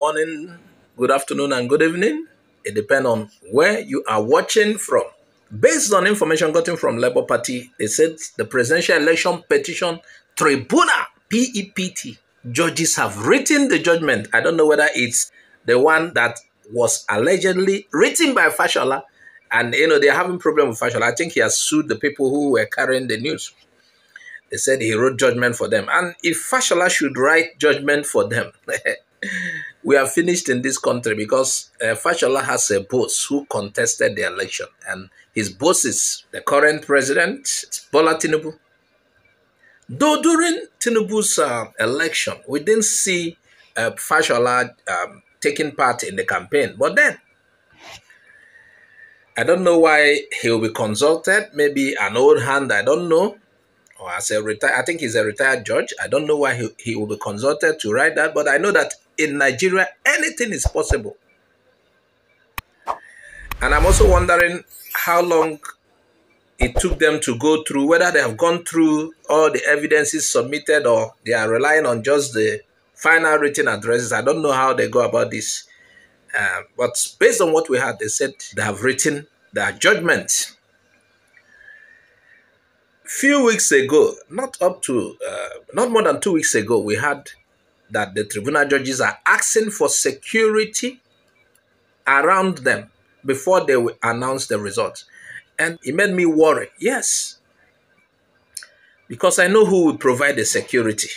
morning, good afternoon, and good evening. It depends on where you are watching from. Based on information gotten from Labour Party, they said the presidential election petition Tribunal, PEPT, judges have written the judgment. I don't know whether it's the one that was allegedly written by Fashola, and they're having problem with Fashola. I think he has sued the people who were carrying the news. They said he wrote judgment for them. And if Fashola should write judgment for them, we are finished in this country because Fashola has a boss who contested the election. And his boss is the current president, Bola Tinubu. Though during Tinubu's election, we didn't see Fashola taking part in the campaign. But then, I don't know why he will be consulted. Maybe an old hand, I don't know. Or as a I think he's a retired judge. I don't know why he will be consulted to write that, but I know that in Nigeria, anything is possible. And I'm also wondering how long it took them to go through, whether they have gone through all the evidences submitted or they are relying on just the final written addresses. I don't know how they go about this. But based on what we had, they said they have written their judgment. Few weeks ago, not more than 2 weeks ago, we heard that the tribunal judges are asking for security around them before they will announce the results. And it made me worry. Yes. Because I know who will provide the security.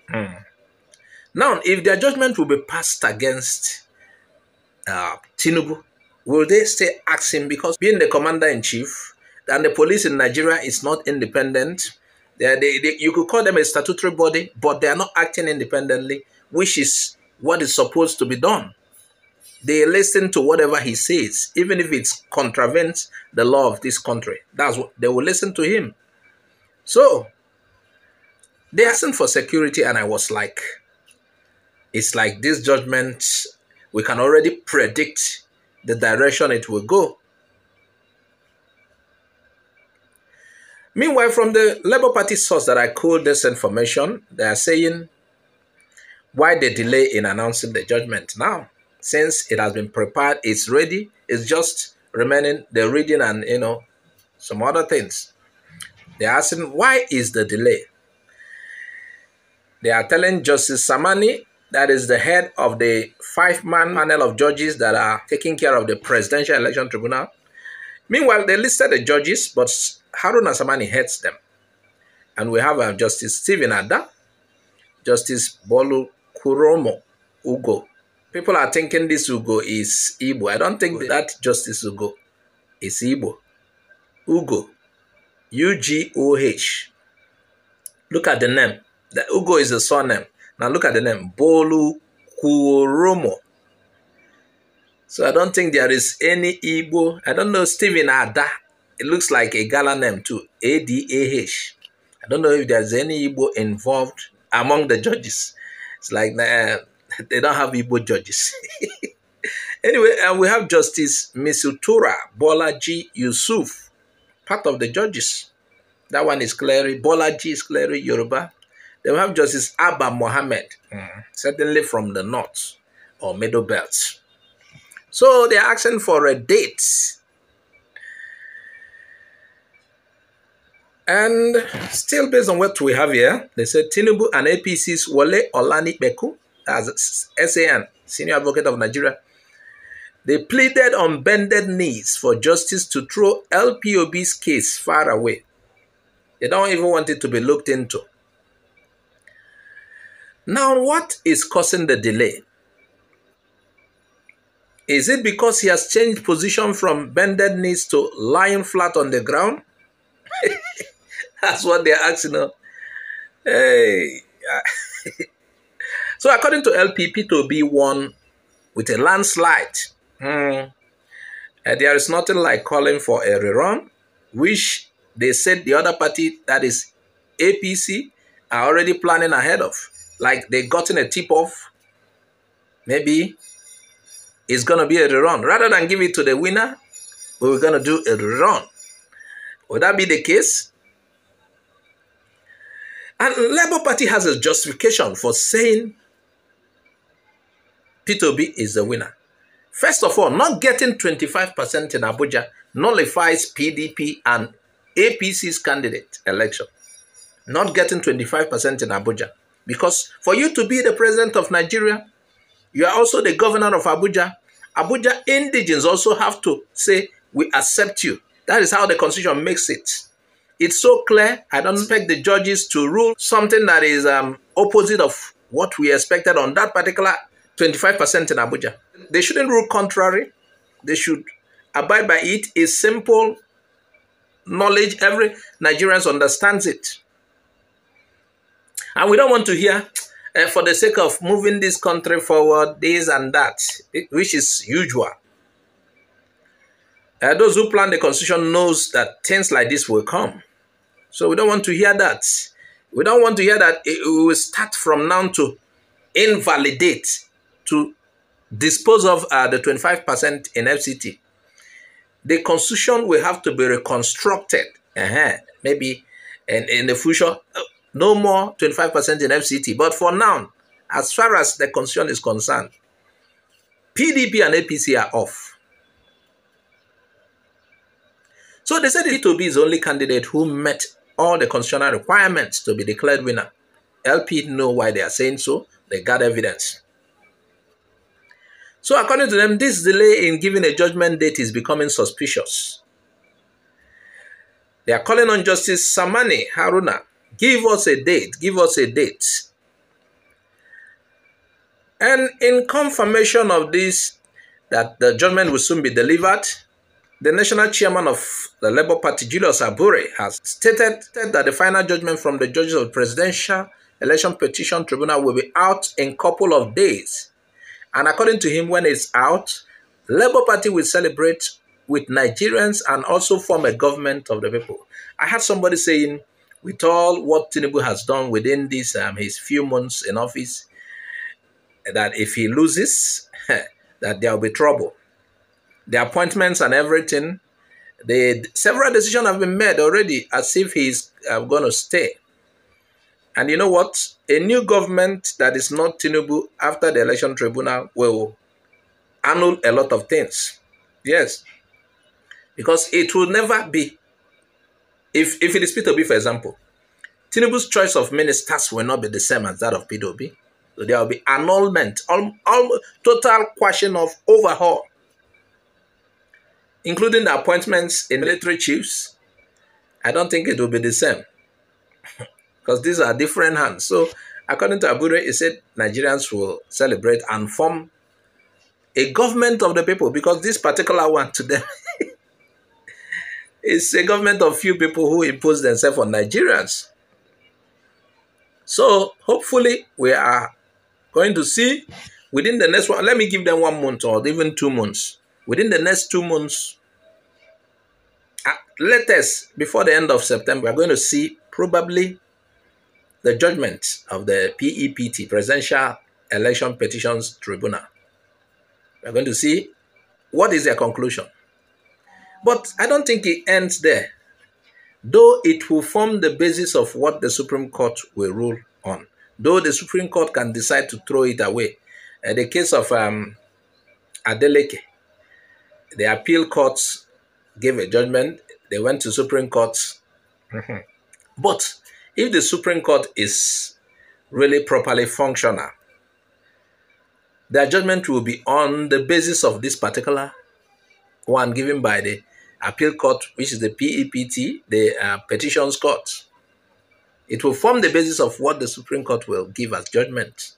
Now, if their judgment will be passed against Tinubu, will they stay asking? Because being the commander-in-chief, and the police in Nigeria is not independent. You could call them a statutory body, but they are not acting independently, which is what is supposed to be done. They listen to whatever he says, even if it contravenes the law of this country. That's what they will listen to him. So they asked for security, and I was like, it's like this judgment, we can already predict the direction it will go. Meanwhile, from the Labour Party source that I called this information, they are saying why the delay in announcing the judgment now. Since it has been prepared, it's ready, it's just remaining the reading and, some other things. They are asking, why is the delay? They are telling Justice Samani, that is the head of the 5-man panel of judges that are taking care of the Presidential Election Tribunal. Meanwhile, they listed the judges, but Haruna Samani heads them. And we have Justice Stephen Ada, Justice Bolu Kuromo Ugo. People are thinking this Ugo is Igbo. I don't think that Justice Ugo is Igbo. Ugo. U-G-O-H. Look at the name. The Ugo is the surname. Now look at the name. Bolu Kuromo. So I don't think there is any Igbo. I don't know Stephen Ada. It looks like a Gala name too. A-D-A-H. I don't know if there's any Igbo involved among the judges. It's like they don't have Igbo judges. Anyway, we have Justice Misutura Bolaji Yusuf, part of the judges. That one is clearly, Bolaji is clearly Yoruba. Then we have Justice Abba Mohammed, certainly from the north or middle belt. So they're asking for a date. And still based on what we have here, they said Tinubu and APC's Wole Olani Beku, as SAN, Senior Advocate of Nigeria, they pleaded on bended knees for justice to throw LPOB's case far away. They don't even want it to be looked into. Now, what is causing the delay? Is it because he has changed position from bended knees to lying flat on the ground? That's what they're asking. Hey. So according to LPP to be won with a landslide, there is nothing like calling for a rerun, which they said the other party, that is APC, are already planning ahead of. Like they gotten a tip-off, maybe it's going to be a rerun. Rather than give it to the winner, we're going to do a rerun. Would that be the case? And Labour Party has a justification for saying P2B is the winner. First of all, not getting 25% in Abuja nullifies PDP and APC's candidate election. Not getting 25% in Abuja. Because for you to be the president of Nigeria, you are also the governor of Abuja. Abuja indigents also have to say, we accept you. That is how the constitution makes it. It's so clear. I don't expect the judges to rule something that is opposite of what we expected on that particular 25% in Abuja. They shouldn't rule contrary. They should abide by it. It's simple knowledge. Every Nigerian understands it. And we don't want to hear, for the sake of moving this country forward, this and that, which is usual. Those who plan the constitution knows that things like this will come. So we don't want to hear that. We don't want to hear that we will start from now to invalidate, to dispose of the 25% in FCT. The constitution will have to be reconstructed. Maybe in the future, no more 25% in FCT. But for now, as far as the constitution is concerned, PDP and APC are off. So they said P2B is the only candidate who met all the constitutional requirements to be declared winner. LP know why they are saying so. They got evidence. So according to them, this delay in giving a judgment date is becoming suspicious. They are calling on Justice Samani Haruna. Give us a date. Give us a date. And in confirmation of this, that the judgment will soon be delivered, the national chairman of the Labour Party, Julius Abure, has stated that the final judgment from the judges of the Presidential Election Petition Tribunal will be out in a couple of days. And according to him, when it's out, Labour Party will celebrate with Nigerians and also form a government of the people. I had somebody saying, with all what Tinubu has done within this his few months in office, that if he loses, that there will be trouble. The appointments and everything, several decisions have been made already as if he's going to stay. And you know what? A new government that is not Tinubu after the election tribunal will annul a lot of things. Yes. Because it will never be, if it is P2B, for example, Tinubu's choice of ministers will not be the same as that of P2B. So there will be annulment, total question of overhaul, including the appointments in military chiefs. I don't think it will be the same because these are different hands. So according to Abure, he said Nigerians will celebrate and form a government of the people, because this particular one to them is a government of few people who impose themselves on Nigerians. So hopefully we are going to see within the next one, let me give them 1 month or even 2 months. Within the next 2 months, latest before the end of September, we're going to see probably the judgment of the PEPT, Presidential Election Petitions Tribunal. We're going to see what is their conclusion. But I don't think it ends there, though it will form the basis of what the Supreme Court will rule on. Though the Supreme Court can decide to throw it away. In the case of Adeleke, the appeal courts gave a judgment. They went to Supreme Court. But if the Supreme Court is really properly functional, their judgment will be on the basis of this particular one given by the appeal court, which is the PEPT, the petitions court. It will form the basis of what the Supreme Court will give as judgment.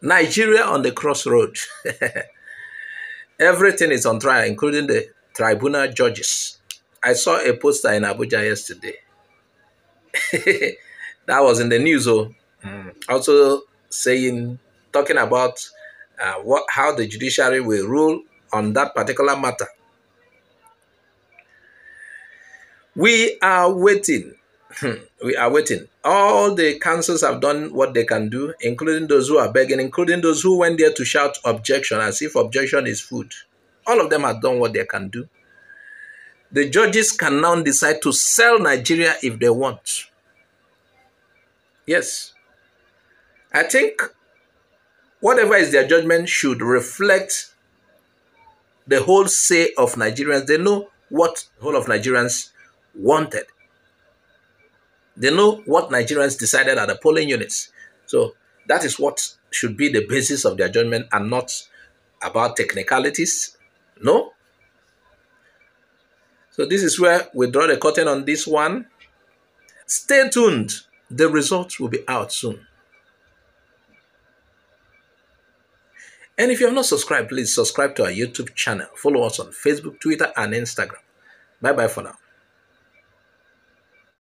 Nigeria on the crossroad. Everything is on trial, including the tribunal judges. I saw a poster in Abuja yesterday. That was in the news. Also talking about how the judiciary will rule on that particular matter. We are waiting. We are waiting. All the councils have done what they can do, including those who are begging, including those who went there to shout objection as if objection is food. All of them have done what they can do. The judges can now decide to sell Nigeria if they want. Yes. I think Whatever is their judgment should reflect the whole say of Nigerians. They know what the whole of Nigerians wanted. They know what Nigerians decided at the polling units. So that is what should be the basis of their judgment, and not about technicalities. No. So this is where we draw the curtain on this one. Stay tuned. The results will be out soon. And if you have not subscribed, please subscribe to our YouTube channel. Follow us on Facebook, Twitter, and Instagram. Bye-bye for now.